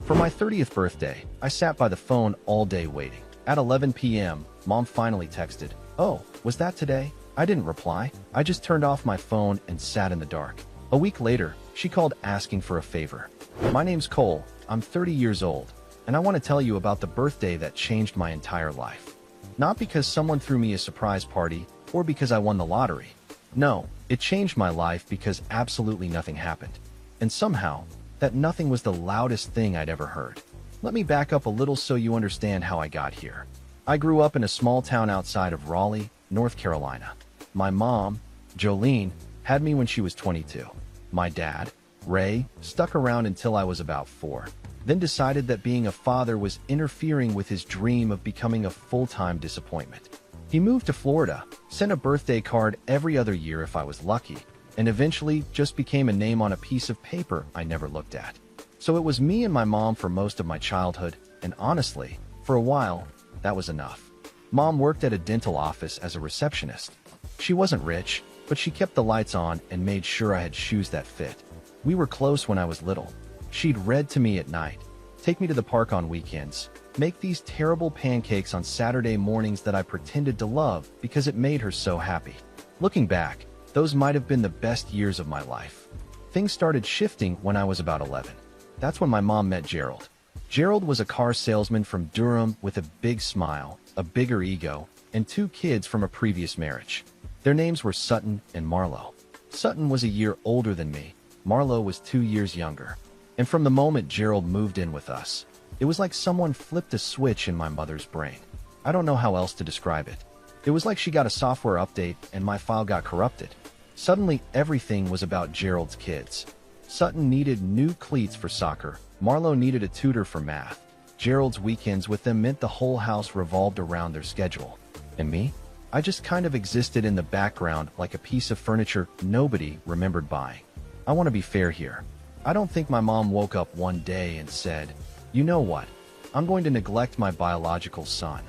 For my 30th birthday, I sat by the phone all day waiting. At 11 p.m., Mom finally texted, "Oh, was that today?" I didn't reply. I just turned off my phone and sat in the dark. A week later, she called asking for a favor. "My name's Cole, I'm 30 years old, and I want to tell you about the birthday that changed my entire life. Not because someone threw me a surprise party or because I won the lottery. No, it changed my life because absolutely nothing happened. And somehow, that nothing was the loudest thing I'd ever heard. Let me back up a little so you understand how I got here. I grew up in a small town outside of Raleigh, North Carolina. My mom, Jolene, had me when she was 22. My dad, Ray, stuck around until I was about 4, then decided that being a father was interfering with his dream of becoming a full-time disappointment. He moved to Florida, sent a birthday card every other year if I was lucky, and eventually just became a name on a piece of paper I never looked at. So it was me and my mom for most of my childhood, and honestly, for a while, that was enough. Mom worked at a dental office as a receptionist. She wasn't rich, but she kept the lights on and made sure I had shoes that fit. We were close when I was little. She'd read to me at night, take me to the park on weekends, make these terrible pancakes on Saturday mornings that I pretended to love because it made her so happy. Looking back, those might have been the best years of my life. Things started shifting when I was about 11. That's when my mom met Gerald. Gerald was a car salesman from Durham with a big smile, a bigger ego, and 2 kids from a previous marriage. Their names were Sutton and Marlo. Sutton was a year older than me. Marlo was 2 years younger. And from the moment Gerald moved in with us, it was like someone flipped a switch in my mother's brain. I don't know how else to describe it. It was like she got a software update and my file got corrupted. Suddenly, everything was about Gerald's kids. Sutton needed new cleats for soccer. Marlo needed a tutor for math. Gerald's weekends with them meant the whole house revolved around their schedule. And me? I just kind of existed in the background like a piece of furniture nobody remembered buying. I want to be fair here. I don't think my mom woke up one day and said, "You know what? I'm going to neglect my biological son."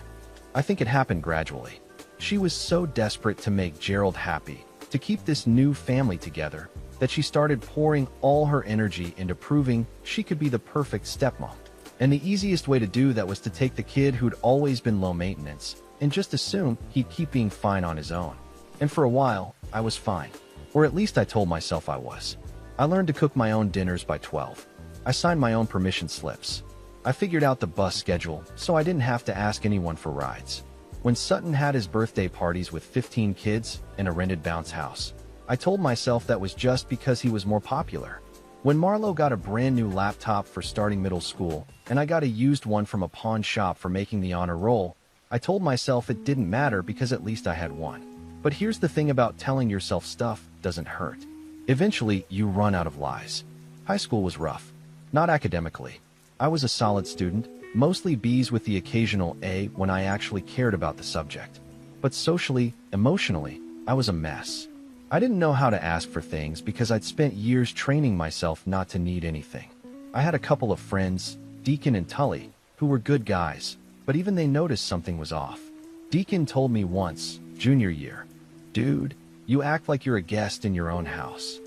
I think it happened gradually. She was so desperate to make Gerald happy, to keep this new family together, that she started pouring all her energy into proving she could be the perfect stepmom. And the easiest way to do that was to take the kid who'd always been low maintenance and just assume he'd keep being fine on his own. And for a while, I was fine. Or at least I told myself I was. I learned to cook my own dinners by 12. I signed my own permission slips. I figured out the bus schedule, so I didn't have to ask anyone for rides. When Sutton had his birthday parties with 15 kids in a rented bounce house, I told myself that was just because he was more popular. When Marlo got a brand new laptop for starting middle school, and I got a used one from a pawn shop for making the honor roll, I told myself it didn't matter because at least I had one. But here's the thing about telling yourself stuff doesn't hurt. Eventually, you run out of lies. High school was rough. Not academically. I was a solid student, mostly B's with the occasional A when I actually cared about the subject. But socially, emotionally, I was a mess. I didn't know how to ask for things because I'd spent years training myself not to need anything. I had a couple of friends, Deacon and Tully, who were good guys, but even they noticed something was off. Deacon told me once, junior year, "Dude, you act like you're a guest in your own house."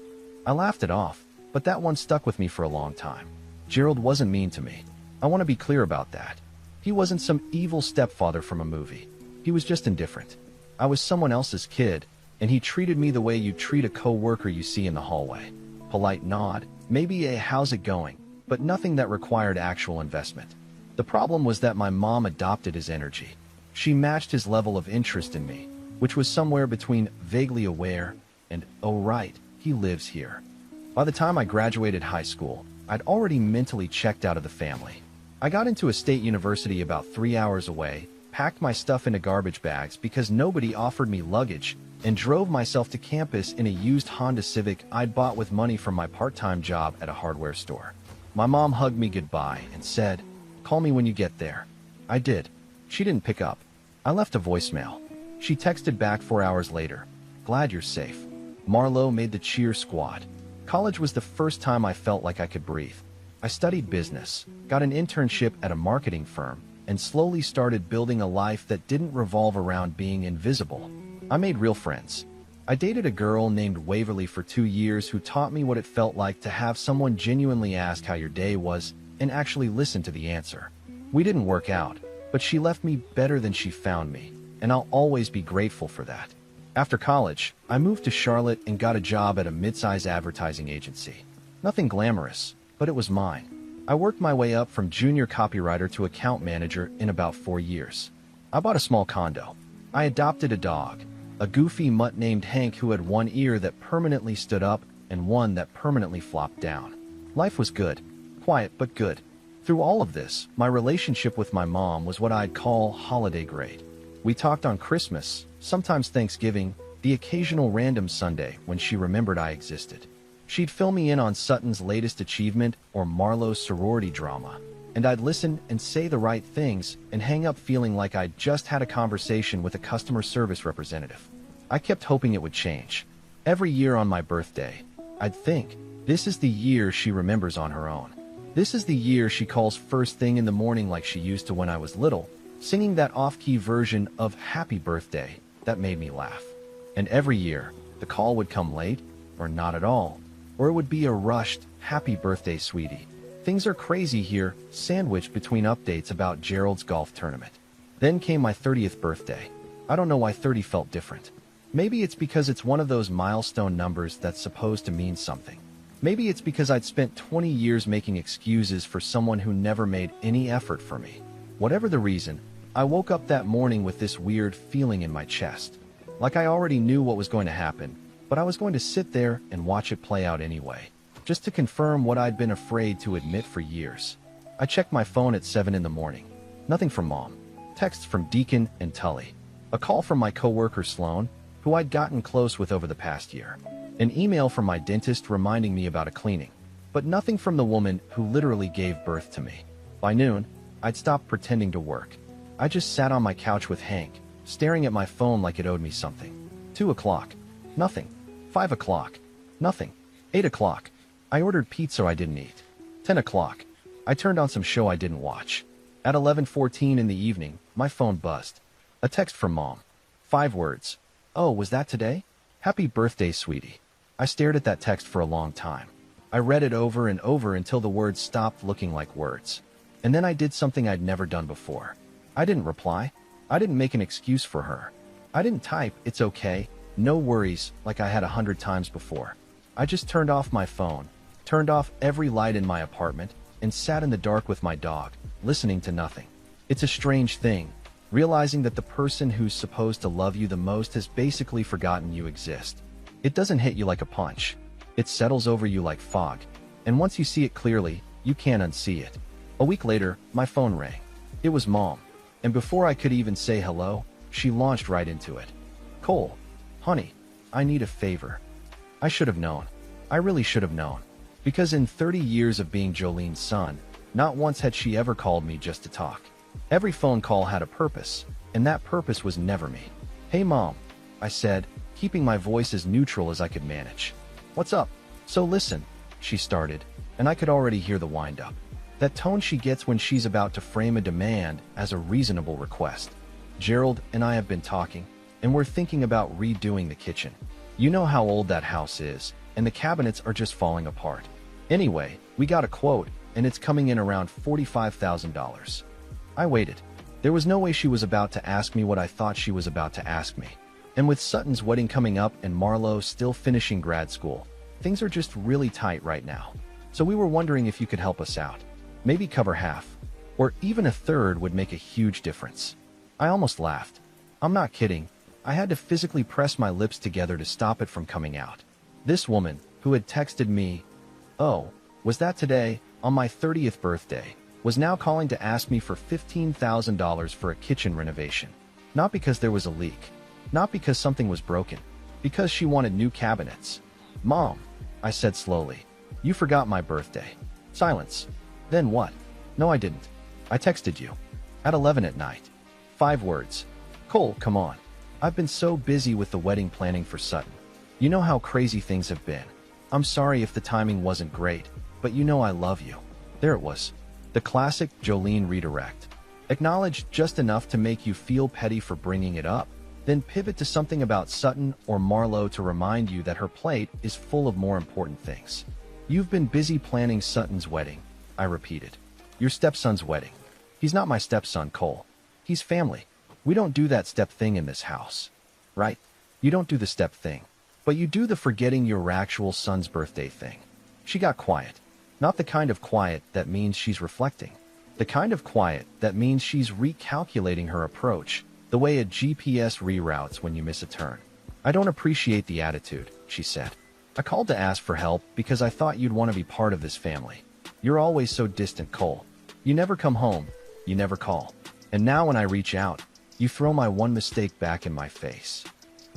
I laughed it off, but that one stuck with me for a long time. Gerald wasn't mean to me. I want to be clear about that. He wasn't some evil stepfather from a movie. He was just indifferent. I was someone else's kid, and he treated me the way you treat a co-worker you see in the hallway. Polite nod, maybe a "how's it going," but nothing that required actual investment. The problem was that my mom adopted his energy. She matched his level of interest in me, which was somewhere between vaguely aware and, "Oh right, he lives here." By the time I graduated high school, I'd already mentally checked out of the family. I got into a state university about 3 hours away, packed my stuff into garbage bags because nobody offered me luggage, and drove myself to campus in a used Honda Civic I'd bought with money from my part-time job at a hardware store. My mom hugged me goodbye and said, "Call me when you get there." I did. She didn't pick up. I left a voicemail. She texted back 4 hours later, "Glad you're safe." Marlo made the cheer squad. College was the first time I felt like I could breathe. I studied business, got an internship at a marketing firm, and slowly started building a life that didn't revolve around being invisible. I made real friends. I dated a girl named Waverly for 2 years who taught me what it felt like to have someone genuinely ask how your day was, and actually listen to the answer. We didn't work out, but she left me better than she found me, and I'll always be grateful for that. After college, I moved to Charlotte and got a job at a mid-size advertising agency. Nothing glamorous, but it was mine. I worked my way up from junior copywriter to account manager in about 4 years. I bought a small condo. I adopted a dog, a goofy mutt named Hank who had one ear that permanently stood up and one that permanently flopped down. Life was good. Quiet, but good. Through all of this, my relationship with my mom was what I'd call holiday grade. We talked on Christmas, sometimes Thanksgiving, the occasional random Sunday when she remembered I existed. She'd fill me in on Sutton's latest achievement or Marlowe's sorority drama, and I'd listen and say the right things and hang up feeling like I'd just had a conversation with a customer service representative. I kept hoping it would change. Every year on my birthday, I'd think, this is the year she remembers on her own. This is the year she calls first thing in the morning like she used to when I was little, singing that off-key version of Happy Birthday that made me laugh. And every year, the call would come late, or not at all, or it would be a rushed, Happy Birthday, sweetie. Things are crazy here, sandwiched between updates about Gerald's golf tournament. Then came my 30th birthday. I don't know why 30 felt different. Maybe it's because it's one of those milestone numbers that's supposed to mean something. Maybe it's because I'd spent 20 years making excuses for someone who never made any effort for me. Whatever the reason, I woke up that morning with this weird feeling in my chest. Like I already knew what was going to happen, but I was going to sit there and watch it play out anyway, just to confirm what I'd been afraid to admit for years. I checked my phone at 7 in the morning. Nothing from Mom. Texts from Deacon and Tully. A call from my coworker Sloan, who I'd gotten close with over the past year. An email from my dentist reminding me about a cleaning. But nothing from the woman who literally gave birth to me. By noon, I'd stopped pretending to work. I just sat on my couch with Hank, staring at my phone like it owed me something. 2 o'clock. Nothing. 5 o'clock. Nothing. 8 o'clock. I ordered pizza I didn't eat. 10 o'clock. I turned on some show I didn't watch. At 11:14 in the evening, my phone buzzed. A text from Mom. 5 words. Oh, was that today? Happy birthday, sweetie. I stared at that text for a long time. I read it over and over until the words stopped looking like words. And then I did something I'd never done before. I didn't reply. I didn't make an excuse for her. I didn't type, it's okay, no worries, like I had 100 times before. I just turned off my phone, turned off every light in my apartment, and sat in the dark with my dog, listening to nothing. It's a strange thing, realizing that the person who's supposed to love you the most has basically forgotten you exist. It doesn't hit you like a punch. It settles over you like fog, and once you see it clearly, you can't unsee it. A week later, my phone rang. It was Mom, and before I could even say hello, she launched right into it. Cole, honey, I need a favor. I should have known. I really should have known. Because in 30 years of being Jolene's son, not once had she ever called me just to talk. Every phone call had a purpose, and that purpose was never me. Hey Mom, I said, keeping my voice as neutral as I could manage. What's up? So listen, she started, and I could already hear the wind-up. That tone she gets when she's about to frame a demand as a reasonable request. Gerald and I have been talking, and we're thinking about redoing the kitchen. You know how old that house is, and the cabinets are just falling apart. Anyway, we got a quote, and it's coming in around $45,000. I waited. There was no way she was about to ask me what I thought she was about to ask me. And with Sutton's wedding coming up and Marlowe still finishing grad school, things are just really tight right now. So we were wondering if you could help us out. Maybe cover half, or even a third would make a huge difference. I almost laughed. I'm not kidding. I had to physically press my lips together to stop it from coming out. This woman, who had texted me, "Oh, was that today, on my 30th birthday," was now calling to ask me for $15,000 for a kitchen renovation. Not because there was a leak. Not because something was broken. Because she wanted new cabinets. Mom, I said slowly, you forgot my birthday. Silence. Then what? No, I didn't. I texted you. At 11 at night. 5 words. Cole, come on. I've been so busy with the wedding planning for Sutton. You know how crazy things have been. I'm sorry if the timing wasn't great, but you know I love you. There it was. The classic Jolene redirect. Acknowledge just enough to make you feel petty for bringing it up, then pivot to something about Sutton or Marlowe to remind you that her plate is full of more important things. You've been busy planning Sutton's wedding, I repeated. Your stepson's wedding. He's not my stepson, Cole. He's family. We don't do that step thing in this house. Right? You don't do the step thing. But you do the forgetting your actual son's birthday thing. She got quiet. Not the kind of quiet that means she's reflecting. The kind of quiet that means she's recalculating her approach, the way a GPS reroutes when you miss a turn. I don't appreciate the attitude, she said. I called to ask for help because I thought you'd want to be part of this family. You're always so distant, Cole. You never come home. You never call. And now when I reach out, you throw my one mistake back in my face.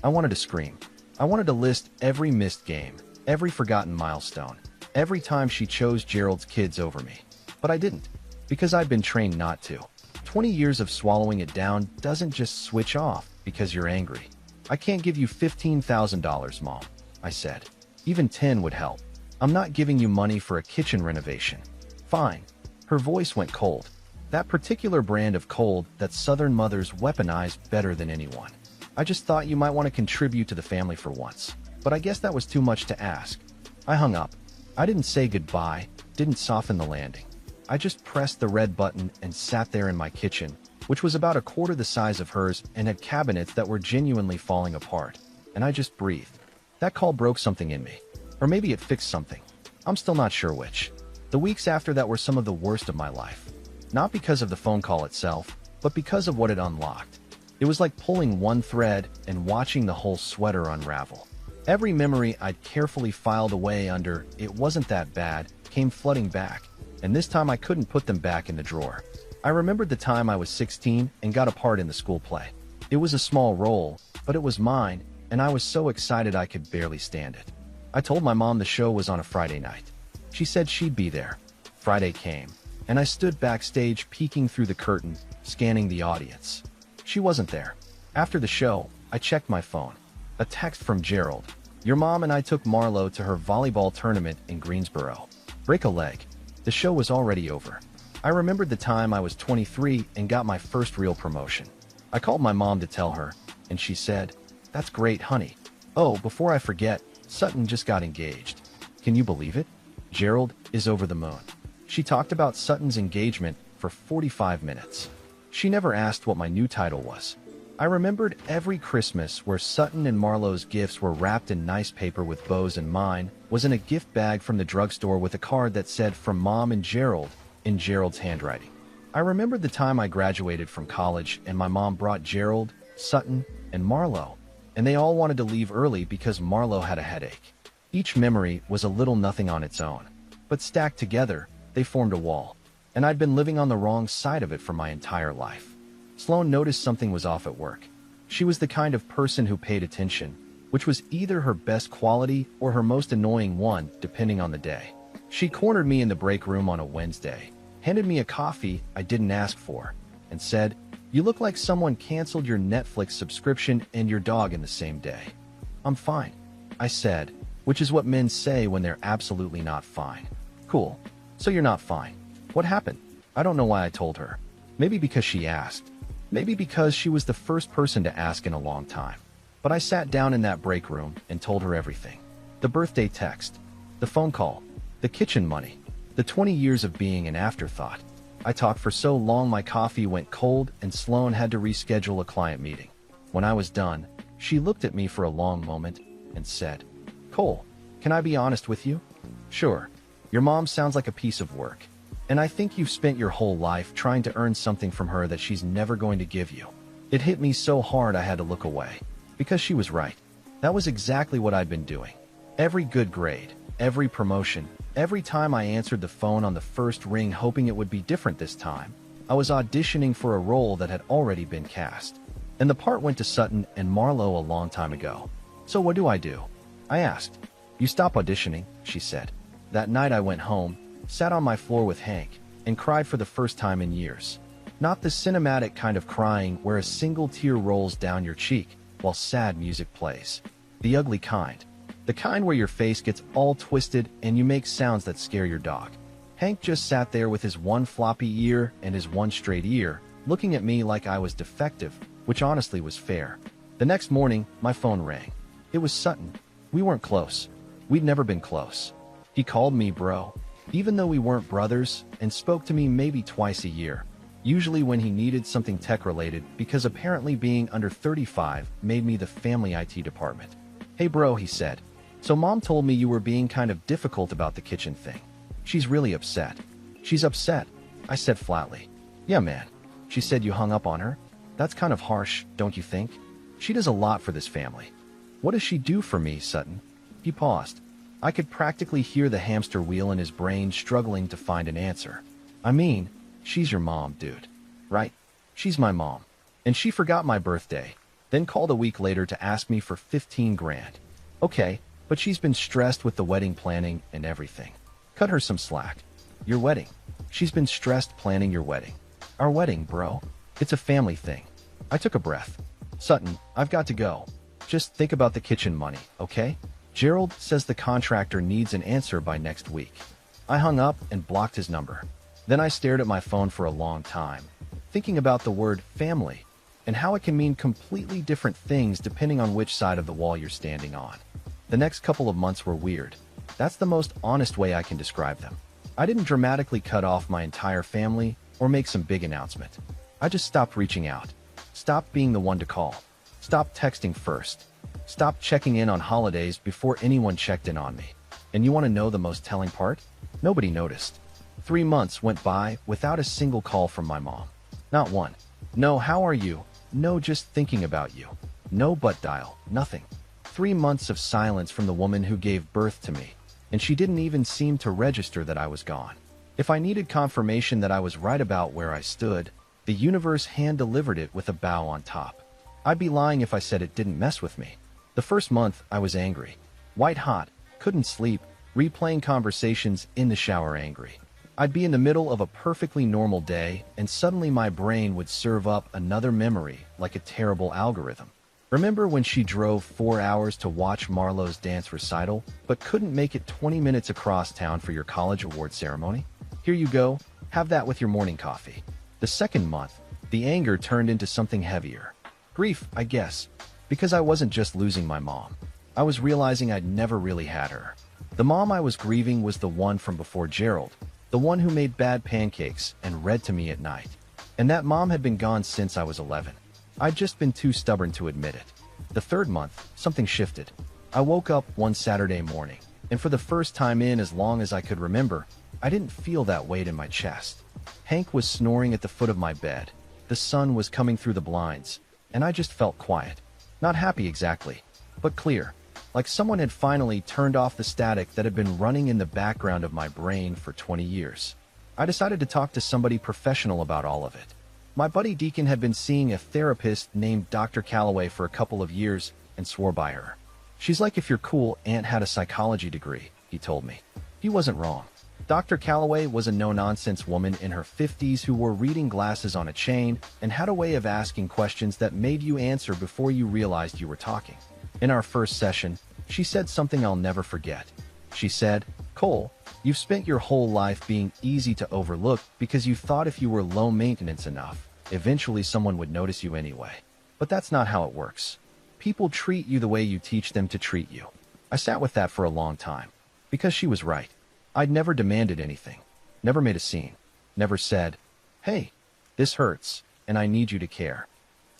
I wanted to scream. I wanted to list every missed game, every forgotten milestone, every time she chose Gerald's kids over me. But I didn't, because I'd been trained not to. 20 years of swallowing it down doesn't just switch off because you're angry. I can't give you $15,000, Mom, I said. Even 10 would help. I'm not giving you money for a kitchen renovation. Fine. Her voice went cold. That particular brand of cold that Southern mothers weaponize better than anyone. I just thought you might want to contribute to the family for once. But I guess that was too much to ask. I hung up. I didn't say goodbye, didn't soften the landing. I just pressed the red button and sat there in my kitchen, which was about a quarter the size of hers and had cabinets that were genuinely falling apart. And I just breathed. That call broke something in me. Or maybe it fixed something. I'm still not sure which. The weeks after that were some of the worst of my life. Not because of the phone call itself, but because of what it unlocked. It was like pulling one thread and watching the whole sweater unravel. Every memory I'd carefully filed away under "it wasn't that bad" came flooding back, and this time I couldn't put them back in the drawer. I remembered the time I was 16 and got a part in the school play. It was a small role, but it was mine, and I was so excited I could barely stand it. I told my mom the show was on a Friday night. She said she'd be there. Friday came, and I stood backstage peeking through the curtain, scanning the audience. She wasn't there. After the show, I checked my phone. A text from Gerald. Your mom and I took Marlo to her volleyball tournament in Greensboro. Break a leg. The show was already over. I remembered the time I was 23 and got my first real promotion. I called my mom to tell her, and she said, "That's great, honey. Oh, before I forget, Sutton just got engaged. Can you believe it? Gerald is over the moon." She talked about Sutton's engagement for 45 minutes. She never asked what my new title was. I remembered every Christmas where Sutton and Marlo's gifts were wrapped in nice paper with bows, and mine was in a gift bag from the drugstore with a card that said "From Mom and Gerald" in Gerald's handwriting. I remembered the time I graduated from college and my mom brought Gerald, Sutton, and Marlo, and they all wanted to leave early because Marlo had a headache. Each memory was a little nothing on its own, but stacked together, they formed a wall, and I'd been living on the wrong side of it for my entire life. Sloane noticed something was off at work. She was the kind of person who paid attention, which was either her best quality or her most annoying one, depending on the day. She cornered me in the break room on a Wednesday, handed me a coffee I didn't ask for, and said, "You look like someone canceled your Netflix subscription and your dog in the same day." "I'm fine," I said, which is what men say when they're absolutely not fine. "Cool. So you're not fine. What happened?" I don't know why I told her. Maybe because she asked. Maybe because she was the first person to ask in a long time. But I sat down in that break room and told her everything. The birthday text, the phone call, the kitchen money, the 20 years of being an afterthought. I talked for so long my coffee went cold and Sloane had to reschedule a client meeting. When I was done, she looked at me for a long moment and said, "Cole, can I be honest with you?" "Sure. Your mom sounds like a piece of work. And I think you've spent your whole life trying to earn something from her that she's never going to give you." It hit me so hard I had to look away. Because she was right. That was exactly what I'd been doing. Every good grade, every promotion, every time I answered the phone on the first ring hoping it would be different this time, I was auditioning for a role that had already been cast. And the part went to Sutton and Marlo a long time ago. "So what do?" I asked. "You stop auditioning," she said. That night I went home, sat on my floor with Hank, and cried for the first time in years. Not the cinematic kind of crying where a single tear rolls down your cheek while sad music plays. The ugly kind. The kind where your face gets all twisted and you make sounds that scare your dog. Hank just sat there with his one floppy ear and his one straight ear, looking at me like I was defective, which honestly was fair. The next morning, my phone rang. It was Sutton. We weren't close. We'd never been close. He called me bro. even though we weren't brothers, and spoke to me maybe twice a year, usually when he needed something tech-related because apparently being under 35 made me the family IT department. "Hey bro," he said. "So mom told me you were being kind of difficult about the kitchen thing. She's really upset." "She's upset?" I said flatly. "Yeah, man." She said, "You hung up on her? That's kind of harsh, don't you think? She does a lot for this family." "What does she do for me, Sutton?" He paused. I could practically hear the hamster wheel in his brain struggling to find an answer. "I mean, she's your mom, dude. Right? She's my mom. And she forgot my birthday, then called a week later to ask me for 15 grand. Okay, but she's been stressed with the wedding planning and everything. Cut her some slack. Your wedding. She's been stressed planning your wedding. Our wedding, bro. It's a family thing." I took a breath. "Sutton, I've got to go. Just think about the kitchen money, okay? Gerald says the contractor needs an answer by next week." I hung up and blocked his number. Then I stared at my phone for a long time, thinking about the word family and how it can mean completely different things depending on which side of the wall you're standing on. The next couple of months were weird. That's the most honest way I can describe them. I didn't dramatically cut off my entire family or make some big announcement. I just stopped reaching out, stopped being the one to call, stopped texting first, stopped checking in on holidays before anyone checked in on me. And you want to know the most telling part? Nobody noticed. 3 months went by without a single call from my mom. Not one. No, "How are you?" No, "Just thinking about you." No butt dial, nothing. 3 months of silence from the woman who gave birth to me, and she didn't even seem to register that I was gone. If I needed confirmation that I was right about where I stood, the universe hand-delivered it with a bow on top. I'd be lying if I said it didn't mess with me. The first month, I was angry. White hot, couldn't sleep, replaying conversations in the shower angry. I'd be in the middle of a perfectly normal day, and suddenly my brain would serve up another memory like a terrible algorithm. "Remember when she drove 4 hours to watch Marlowe's dance recital, but couldn't make it 20 minutes across town for your college award ceremony? Here you go, have that with your morning coffee." The second month, the anger turned into something heavier. Grief, I guess, because I wasn't just losing my mom. I was realizing I'd never really had her. The mom I was grieving was the one from before Gerald, the one who made bad pancakes and read to me at night. And that mom had been gone since I was 11. I'd just been too stubborn to admit it. The third month, something shifted. I woke up one Saturday morning, and for the first time in as long as I could remember, I didn't feel that weight in my chest. Hank was snoring at the foot of my bed. The sun was coming through the blinds, and I just felt quiet. Not happy exactly, but clear. Like someone had finally turned off the static that had been running in the background of my brain for 20 years. I decided to talk to somebody professional about all of it. My buddy Deacon had been seeing a therapist named Dr. Calloway for a couple of years and swore by her. "She's like if your cool aunt had a psychology degree," he told me. He wasn't wrong. Dr. Calloway was a no-nonsense woman in her 50s who wore reading glasses on a chain and had a way of asking questions that made you answer before you realized you were talking. In our first session, she said something I'll never forget. She said, "Cole, you've spent your whole life being easy to overlook because you thought if you were low maintenance enough, eventually someone would notice you anyway. But that's not how it works. People treat you the way you teach them to treat you." I sat with that for a long time, because she was right. I'd never demanded anything, never made a scene, never said, "Hey, this hurts, and I need you to care."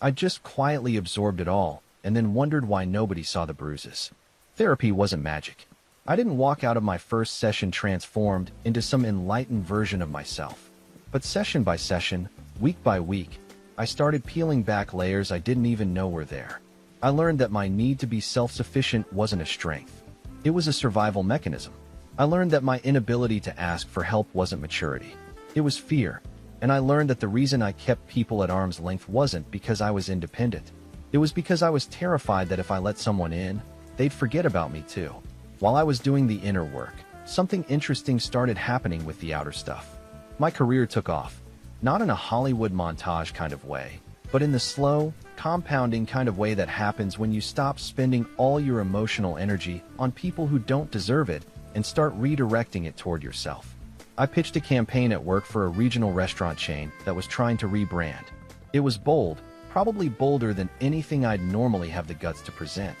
I just quietly absorbed it all, and then wondered why nobody saw the bruises. Therapy wasn't magic. I didn't walk out of my first session transformed into some enlightened version of myself. But session by session, week by week, I started peeling back layers I didn't even know were there. I learned that my need to be self-sufficient wasn't a strength. It was a survival mechanism. I learned that my inability to ask for help wasn't maturity. It was fear. And I learned that the reason I kept people at arm's length wasn't because I was independent. It was because I was terrified that if I let someone in, they'd forget about me too. While I was doing the inner work, something interesting started happening with the outer stuff. My career took off, not in a Hollywood montage kind of way, but in the slow, compounding kind of way that happens when you stop spending all your emotional energy on people who don't deserve it and start redirecting it toward yourself. I pitched a campaign at work for a regional restaurant chain that was trying to rebrand. It was bold, probably bolder than anything I'd normally have the guts to present.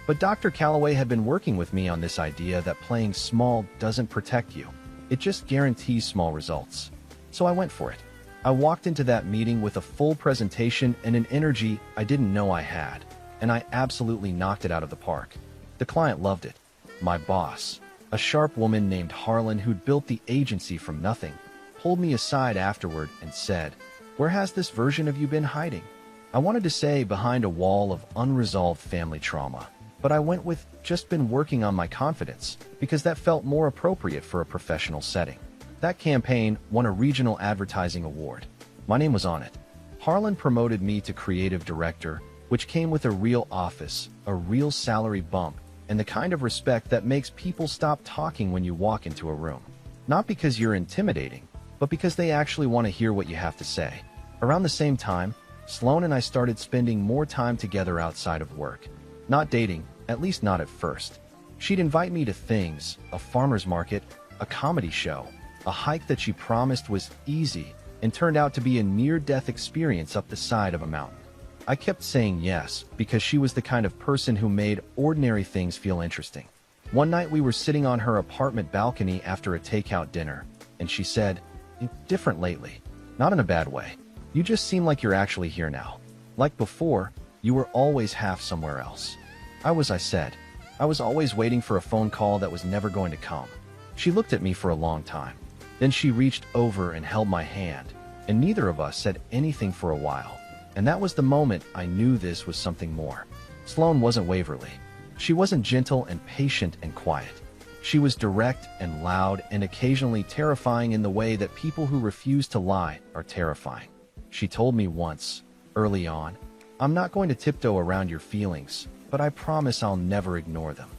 But Dr. Calloway had been working with me on this idea that playing small doesn't protect you. It just guarantees small results. So I went for it. I walked into that meeting with a full presentation and an energy I didn't know I had, and I absolutely knocked it out of the park. The client loved it. My boss, a sharp woman named Harlan who'd built the agency from nothing, pulled me aside afterward and said, "Where has this version of you been hiding?" I wanted to say behind a wall of unresolved family trauma, but I went with just been working on my confidence because that felt more appropriate for a professional setting. That campaign won a regional advertising award. My name was on it. Harlan promoted me to creative director, which came with a real office, a real salary bump, and the kind of respect that makes people stop talking when you walk into a room. Not because you're intimidating, but because they actually want to hear what you have to say. Around the same time, Sloan and I started spending more time together outside of work. Not dating, at least not at first. She'd invite me to things, a farmer's market, a comedy show, a hike that she promised was easy and turned out to be a near-death experience up the side of a mountain. I kept saying yes because she was the kind of person who made ordinary things feel interesting. One night we were sitting on her apartment balcony after a takeout dinner, and she said, "You're different lately. Not in a bad way. You just seem like you're actually here now. Like before, you were always half somewhere else." I said. I was always waiting for a phone call that was never going to come. She looked at me for a long time. Then she reached over and held my hand, and neither of us said anything for a while. And that was the moment I knew this was something more. Sloan wasn't Waverly. She wasn't gentle and patient and quiet. She was direct and loud and occasionally terrifying in the way that people who refuse to lie are terrifying. She told me once, early on, "I'm not going to tiptoe around your feelings, but I promise I'll never ignore them."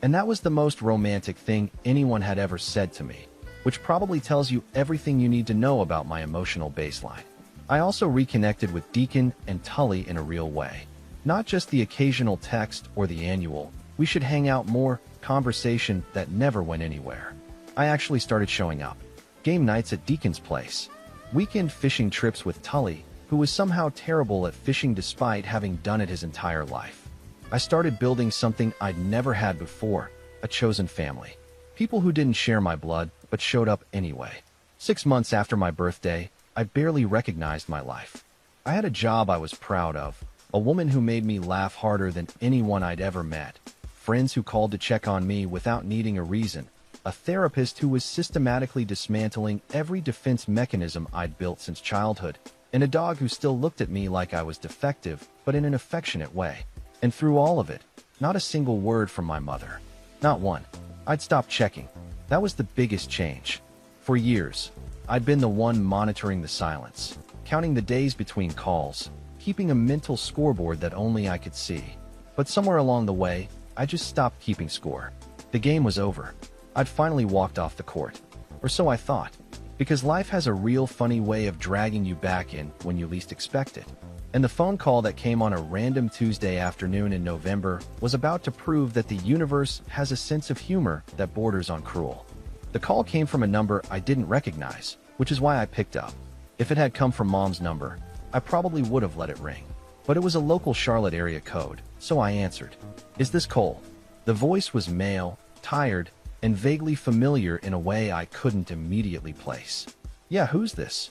And that was the most romantic thing anyone had ever said to me, which probably tells you everything you need to know about my emotional baseline. I also reconnected with Deacon and Tully in a real way. Not just the occasional text or the annual, "we should hang out more" conversation that never went anywhere. I actually started showing up. Game nights at Deacon's place. Weekend fishing trips with Tully, who was somehow terrible at fishing despite having done it his entire life. I started building something I'd never had before, a chosen family. People who didn't share my blood, but showed up anyway. 6 months after my birthday, I barely recognized my life. I had a job I was proud of, a woman who made me laugh harder than anyone I'd ever met, friends who called to check on me without needing a reason, a therapist who was systematically dismantling every defense mechanism I'd built since childhood, and a dog who still looked at me like I was defective, but in an affectionate way. And through all of it, not a single word from my mother. Not one. I'd stopped checking. That was the biggest change. For years, I'd been the one monitoring the silence, counting the days between calls, keeping a mental scoreboard that only I could see. But somewhere along the way, I just stopped keeping score. The game was over. I'd finally walked off the court. Or so I thought. Because life has a real funny way of dragging you back in when you least expect it. And the phone call that came on a random Tuesday afternoon in November was about to prove that the universe has a sense of humor that borders on cruel. The call came from a number I didn't recognize, which is why I picked up. If it had come from Mom's number, I probably would have let it ring. But it was a local Charlotte area code, so I answered. "Is this Cole?" The voice was male, tired, and vaguely familiar in a way I couldn't immediately place. "Yeah, who's this?"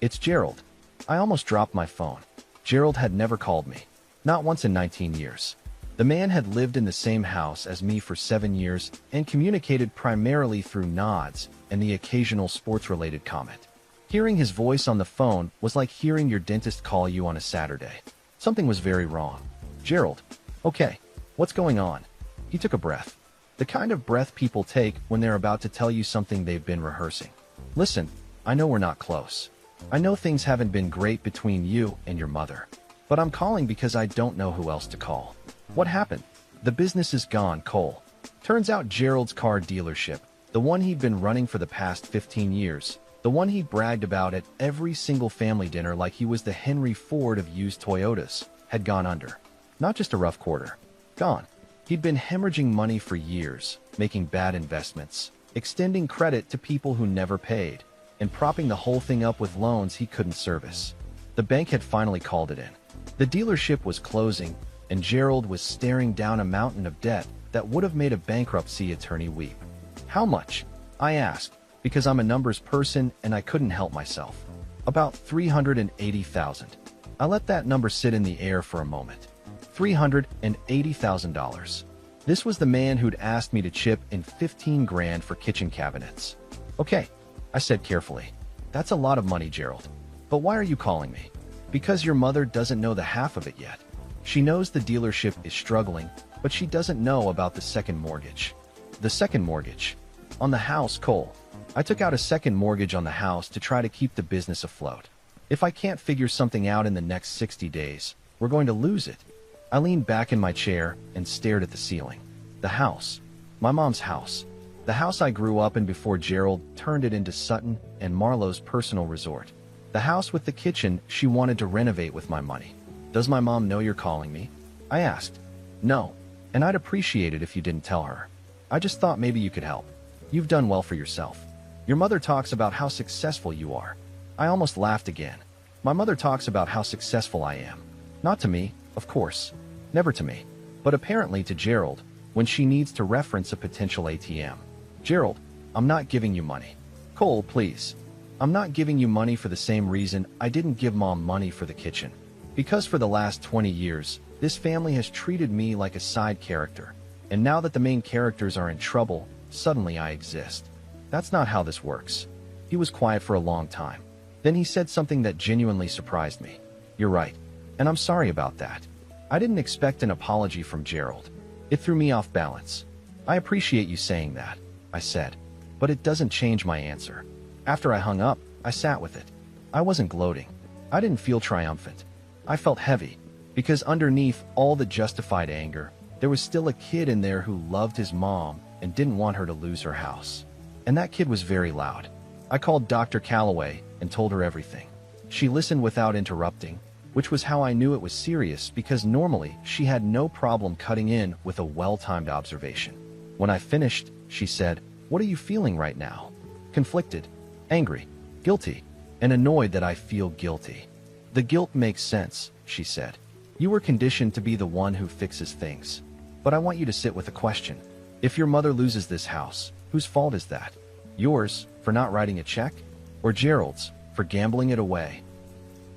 "It's Gerald." I almost dropped my phone. Gerald had never called me. Not once in 19 years. The man had lived in the same house as me for 7 years and communicated primarily through nods and the occasional sports-related comment. Hearing his voice on the phone was like hearing your dentist call you on a Saturday. Something was very wrong. "Gerald, okay, what's going on?" He took a breath. The kind of breath people take when they're about to tell you something they've been rehearsing. "Listen, I know we're not close. I know things haven't been great between you and your mother. But I'm calling because I don't know who else to call." "What happened?" "The business is gone, Cole." Turns out Gerald's car dealership, the one he'd been running for the past 15 years, the one he bragged about at every single family dinner like he was the Henry Ford of used Toyotas, had gone under. Not just a rough quarter. Gone. He'd been hemorrhaging money for years, making bad investments, extending credit to people who never paid, and propping the whole thing up with loans he couldn't service. The bank had finally called it in. The dealership was closing, and Gerald was staring down a mountain of debt that would have made a bankruptcy attorney weep. "How much?" I asked, because I'm a numbers person and I couldn't help myself. About $380,000. I let that number sit in the air for a moment. $380,000. This was the man who'd asked me to chip in 15 grand for kitchen cabinets. Okay, I said carefully. That's a lot of money, Gerald. But why are you calling me? Because your mother doesn't know the half of it yet. She knows the dealership is struggling, but she doesn't know about the second mortgage. The second mortgage? On the house, Cole. I took out a second mortgage on the house to try to keep the business afloat. If I can't figure something out in the next 60 days, we're going to lose it. I leaned back in my chair and stared at the ceiling. The house. My mom's house. The house I grew up in before Gerald turned it into Sutton and Marlowe's personal resort. The house with the kitchen she wanted to renovate with my money. Does my mom know you're calling me? I asked. No, and I'd appreciate it if you didn't tell her. I just thought maybe you could help. You've done well for yourself. Your mother talks about how successful you are. I almost laughed again. My mother talks about how successful I am. Not to me, of course. Never to me. But apparently to Gerald, when she needs to reference a potential ATM. Gerald, I'm not giving you money. Cole, please. I'm not giving you money for the same reason I didn't give Mom money for the kitchen. Because for the last 20 years, this family has treated me like a side character. And now that the main characters are in trouble, suddenly I exist. That's not how this works. He was quiet for a long time. Then he said something that genuinely surprised me. You're right. And I'm sorry about that. I didn't expect an apology from Gerald. It threw me off balance. I appreciate you saying that, I said. But it doesn't change my answer. After I hung up, I sat with it. I wasn't gloating. I didn't feel triumphant. I felt heavy, because underneath all the justified anger, there was still a kid in there who loved his mom and didn't want her to lose her house. And that kid was very loud. I called Dr. Calloway and told her everything. She listened without interrupting, which was how I knew it was serious because normally she had no problem cutting in with a well-timed observation. When I finished, she said, "What are you feeling right now?" Conflicted, angry, guilty, and annoyed that I feel guilty. The guilt makes sense, she said. You were conditioned to be the one who fixes things. But I want you to sit with a question. If your mother loses this house, whose fault is that? Yours, for not writing a check? Or Gerald's, for gambling it away?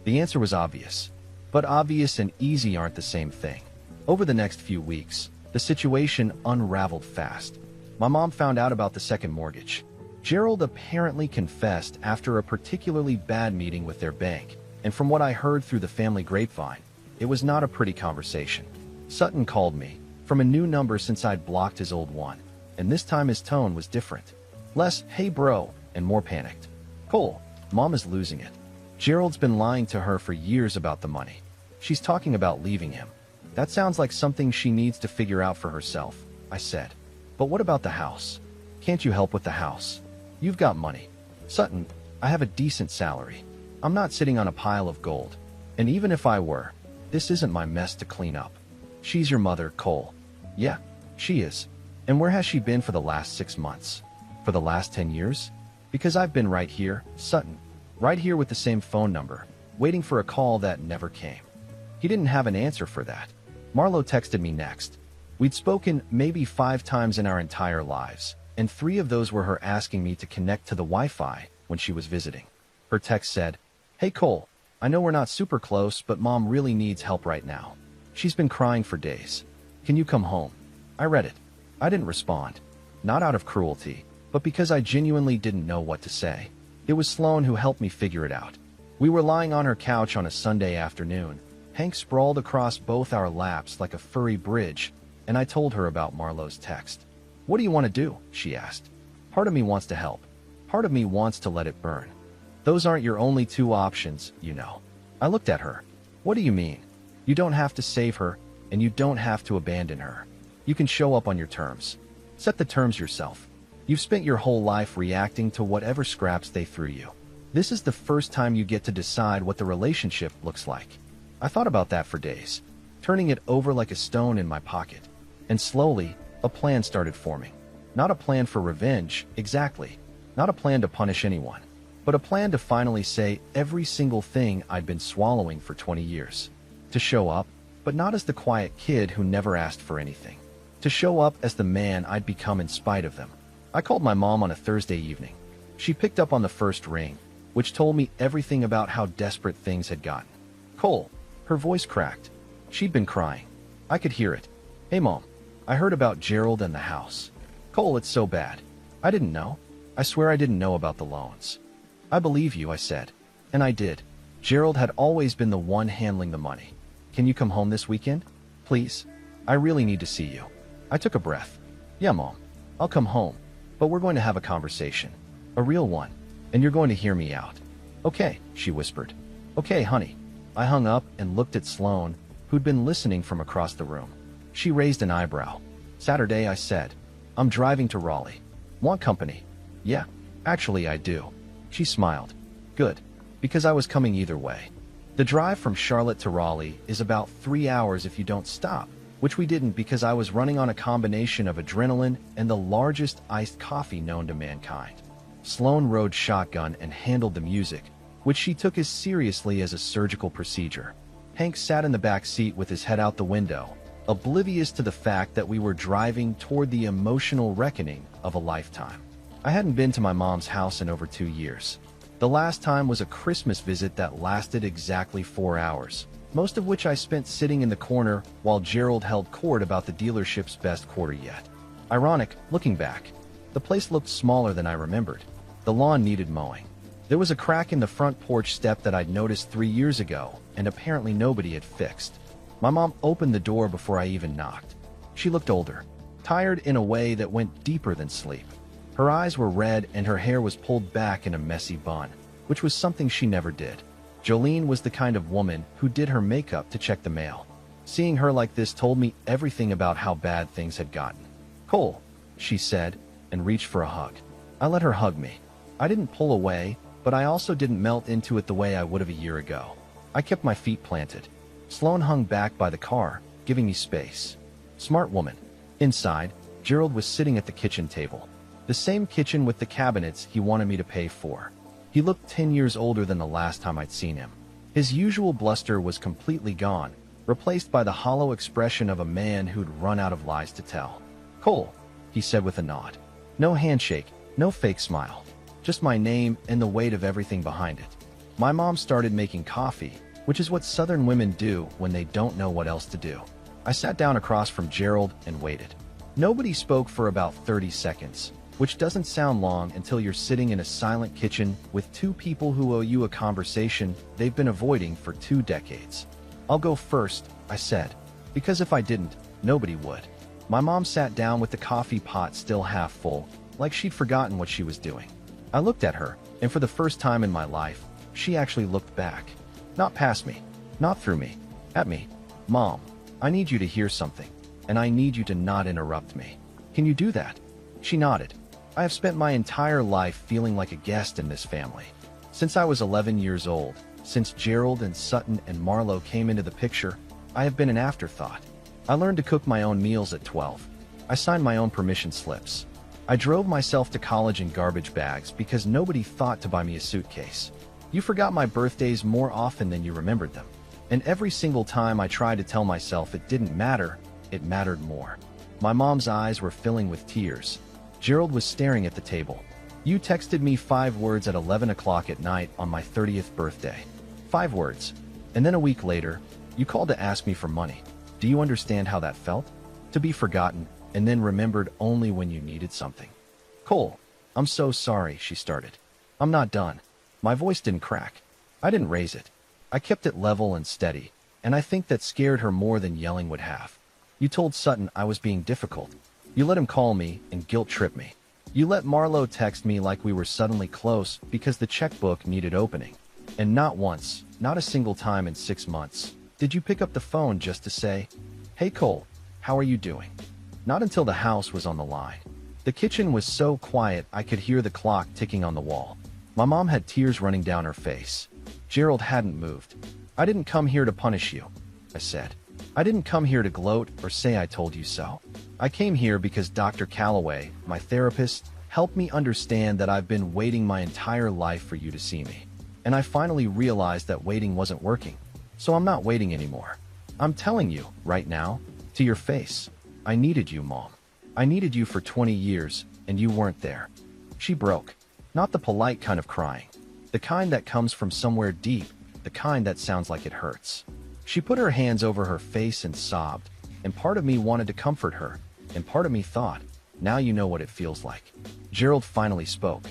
The answer was obvious. But obvious and easy aren't the same thing. Over the next few weeks, the situation unraveled fast. My mom found out about the second mortgage. Gerald apparently confessed after a particularly bad meeting with their bank, and from what I heard through the family grapevine, it was not a pretty conversation. Sutton called me, from a new number since I'd blocked his old one, and this time his tone was different. Less, "Hey bro," and more panicked. "Cole, Mom is losing it. Gerald's been lying to her for years about the money. She's talking about leaving him. That sounds like something she needs to figure out for herself," I said. "But what about the house? Can't you help with the house? You've got money." "Sutton, I have a decent salary. I'm not sitting on a pile of gold. And even if I were, this isn't my mess to clean up." "She's your mother, Cole." "Yeah, she is. And where has she been for the last 6 months? For the last 10 years? Because I've been right here, Sutton. Right here with the same phone number, waiting for a call that never came." He didn't have an answer for that. Marlo texted me next. We'd spoken maybe 5 times in our entire lives, and 3 of those were her asking me to connect to the Wi-Fi when she was visiting. Her text said, "Hey Cole, I know we're not super close, but Mom really needs help right now. She's been crying for days. Can you come home?" I read it. I didn't respond. Not out of cruelty, but because I genuinely didn't know what to say. It was Sloan who helped me figure it out. We were lying on her couch on a Sunday afternoon. Hank sprawled across both our laps like a furry bridge, and I told her about Marlowe's text. "What do you want to do?" she asked. Part of me wants to help. Part of me wants to let it burn. Those aren't your only 2 options, you know. I looked at her. "What do you mean? You don't have to save her, and you don't have to abandon her. You can show up on your terms. Set the terms yourself. You've spent your whole life reacting to whatever scraps they threw you. This is the first time you get to decide what the relationship looks like." I thought about that for days, turning it over like a stone in my pocket. And slowly, a plan started forming. Not a plan for revenge, exactly. Not a plan to punish anyone. But a plan to finally say every single thing I'd been swallowing for 20 years. To show up, but not as the quiet kid who never asked for anything. To show up as the man I'd become in spite of them. I called my mom on a Thursday evening. She picked up on the first ring, which told me everything about how desperate things had gotten. Cole. Her voice cracked. She'd been crying. I could hear it. Hey, Mom. I heard about Gerald and the house. Cole, it's so bad. I didn't know. I swear I didn't know about the loans. I believe you, I said. And I did. Gerald had always been the one handling the money. Can you come home this weekend? Please? I really need to see you. I took a breath. Yeah, Mom. I'll come home. But we're going to have a conversation. A real one. And you're going to hear me out. Okay, she whispered. Okay, honey. I hung up and looked at Sloane, who'd been listening from across the room. She raised an eyebrow. Saturday, I said. I'm driving to Raleigh. Want company? Yeah, actually I do. She smiled. Good. Because I was coming either way. The drive from Charlotte to Raleigh is about 3 hours if you don't stop, which we didn't because I was running on a combination of adrenaline and the largest iced coffee known to mankind. Sloane rode shotgun and handled the music, which she took as seriously as a surgical procedure. Hank sat in the back seat with his head out the window, oblivious to the fact that we were driving toward the emotional reckoning of a lifetime. I hadn't been to my mom's house in over 2 years. The last time was a Christmas visit that lasted exactly 4 hours, most of which I spent sitting in the corner while Gerald held court about the dealership's best quarter yet. Ironic, looking back. The place looked smaller than I remembered. The lawn needed mowing. There was a crack in the front porch step that I'd noticed 3 years ago, and apparently nobody had fixed. My mom opened the door before I even knocked. She looked older, tired in a way that went deeper than sleep. Her eyes were red and her hair was pulled back in a messy bun, which was something she never did. Jolene was the kind of woman who did her makeup to check the mail. Seeing her like this told me everything about how bad things had gotten. Cole, she said, and reached for a hug. I let her hug me. I didn't pull away, but I also didn't melt into it the way I would have a year ago. I kept my feet planted. Sloane hung back by the car, giving me space. Smart woman. Inside, Gerald was sitting at the kitchen table. The same kitchen with the cabinets he wanted me to pay for. He looked 10 years older than the last time I'd seen him. His usual bluster was completely gone, replaced by the hollow expression of a man who'd run out of lies to tell. Cole, he said with a nod. No handshake, no fake smile. Just my name and the weight of everything behind it. My mom started making coffee, which is what Southern women do when they don't know what else to do. I sat down across from Gerald and waited. Nobody spoke for about 30 seconds, which doesn't sound long until you're sitting in a silent kitchen with two people who owe you a conversation they've been avoiding for 2 decades. I'll go first, I said, because if I didn't, nobody would. My mom sat down with the coffee pot still half full, like she'd forgotten what she was doing. I looked at her, and for the first time in my life, she actually looked back. Not past me, not through me, at me. Mom, I need you to hear something, and I need you to not interrupt me. Can you do that? She nodded. I have spent my entire life feeling like a guest in this family. Since I was 11 years old, since Gerald and Sutton and Marlowe came into the picture, I have been an afterthought. I learned to cook my own meals at 12. I signed my own permission slips. I drove myself to college in garbage bags because nobody thought to buy me a suitcase. You forgot my birthdays more often than you remembered them. And every single time I tried to tell myself it didn't matter, it mattered more. My mom's eyes were filling with tears. Gerald was staring at the table. You texted me 5 words at 11 o'clock at night on my 30th birthday. 5 words. And then a week later, you called to ask me for money. Do you understand how that felt? To be forgotten and then remembered only when you needed something. Cole, I'm so sorry, she started. I'm not done. My voice didn't crack. I didn't raise it. I kept it level and steady, and I think that scared her more than yelling would have. You told Sutton I was being difficult. You let him call me and guilt-trip me. You let Marlowe text me like we were suddenly close because the checkbook needed opening. And not once, not a single time in 6 months, did you pick up the phone just to say, "Hey Cole, how are you doing?" Not until the house was on the line. The kitchen was so quiet I could hear the clock ticking on the wall. My mom had tears running down her face. Gerald hadn't moved. I didn't come here to punish you, I said. I didn't come here to gloat or say I told you so. I came here because Dr. Calloway, my therapist, helped me understand that I've been waiting my entire life for you to see me. And I finally realized that waiting wasn't working. So I'm not waiting anymore. I'm telling you, right now, to your face, I needed you, Mom. I needed you for 20 years, and you weren't there. She broke. Not the polite kind of crying. The kind that comes from somewhere deep, the kind that sounds like it hurts. She put her hands over her face and sobbed, and part of me wanted to comfort her, and part of me thought, now you know what it feels like. Gerald finally spoke.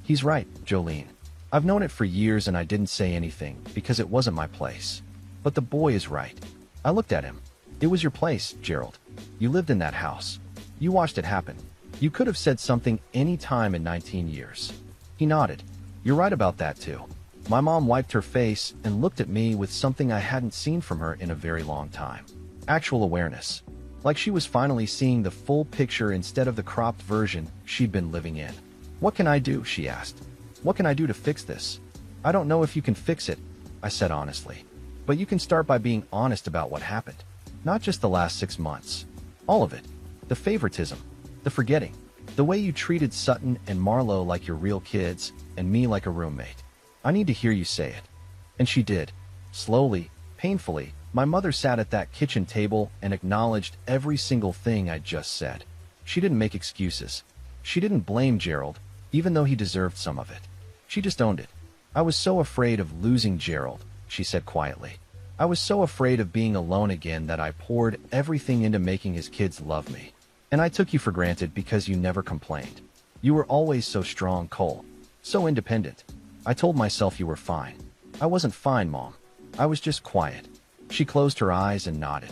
He's right, Jolene. I've known it for years and I didn't say anything because it wasn't my place. But the boy is right. I looked at him. It was your place, Gerald. You lived in that house. You watched it happen. You could have said something any time in 19 years. He nodded. You're right about that too. My mom wiped her face and looked at me with something I hadn't seen from her in a very long time. Actual awareness. Like she was finally seeing the full picture instead of the cropped version she'd been living in. What can I do? She asked. What can I do to fix this? I don't know if you can fix it, I said honestly. But you can start by being honest about what happened. Not just the last 6 months. All of it. The favoritism. The forgetting. The way you treated Sutton and Marlowe like your real kids, and me like a roommate. I need to hear you say it. And she did. Slowly, painfully, my mother sat at that kitchen table and acknowledged every single thing I'd just said. She didn't make excuses. She didn't blame Gerald, even though he deserved some of it. She just owned it. I was so afraid of losing Gerald, she said quietly. I was so afraid of being alone again that I poured everything into making his kids love me. And I took you for granted because you never complained. You were always so strong, Cole. So independent. I told myself you were fine. I wasn't fine, Mom. I was just quiet. She closed her eyes and nodded.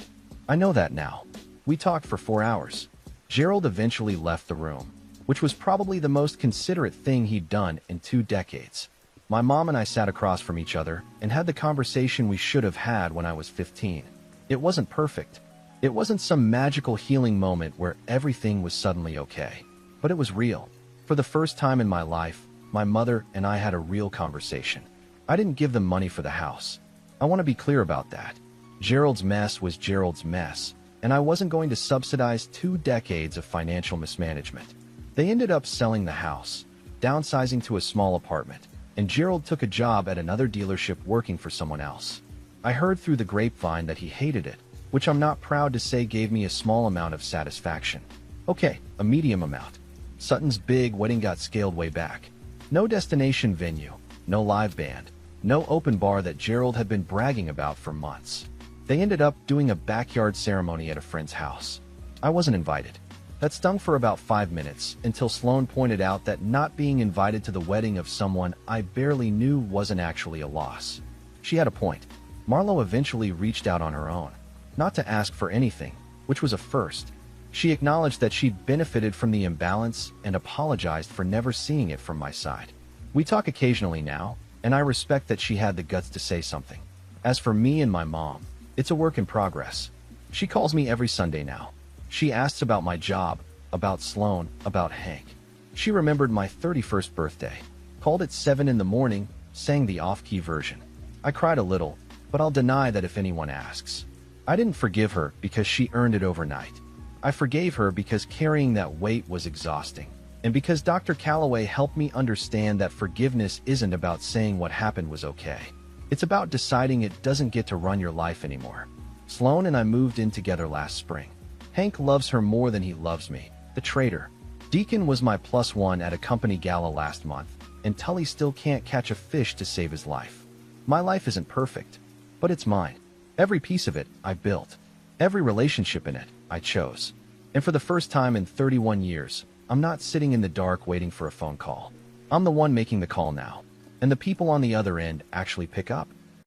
I know that now. We talked for 4 hours. Gerald eventually left the room, which was probably the most considerate thing he'd done in 2 decades. My mom and I sat across from each other and had the conversation we should have had when I was 15. It wasn't perfect. It wasn't some magical healing moment where everything was suddenly okay. But it was real. For the first time in my life, my mother and I had a real conversation. I didn't give them money for the house. I want to be clear about that. Gerald's mess was Gerald's mess, and I wasn't going to subsidize 2 decades of financial mismanagement. They ended up selling the house, downsizing to a small apartment, and Gerald took a job at another dealership working for someone else. I heard through the grapevine that he hated it, which I'm not proud to say gave me a small amount of satisfaction. Okay, a medium amount. Sutton's big wedding got scaled way back. No destination venue, no live band, no open bar that Gerald had been bragging about for months. They ended up doing a backyard ceremony at a friend's house. I wasn't invited. That stung for about 5 minutes until Sloane pointed out that not being invited to the wedding of someone I barely knew wasn't actually a loss. She had a point. Marlowe eventually reached out on her own, not to ask for anything, which was a first. She acknowledged that she'd benefited from the imbalance and apologized for never seeing it from my side. We talk occasionally now, and I respect that she had the guts to say something. As for me and my mom, it's a work in progress. She calls me every Sunday now. She asks about my job, about Sloane, about Hank. She remembered my 31st birthday, called at 7 in the morning, sang the off-key version. I cried a little, but I'll deny that if anyone asks. I didn't forgive her because she earned it overnight. I forgave her because carrying that weight was exhausting, and because Dr. Calloway helped me understand that forgiveness isn't about saying what happened was okay. It's about deciding it doesn't get to run your life anymore. Sloane and I moved in together last spring. Hank loves her more than he loves me, the traitor. Deacon was my +1 at a company gala last month, and Tully still can't catch a fish to save his life. My life isn't perfect, but it's mine. Every piece of it I built. Every relationship in it I chose. And for the first time in 31 years, I'm not sitting in the dark waiting for a phone call. I'm the one making the call now. And the people on the other end actually pick up.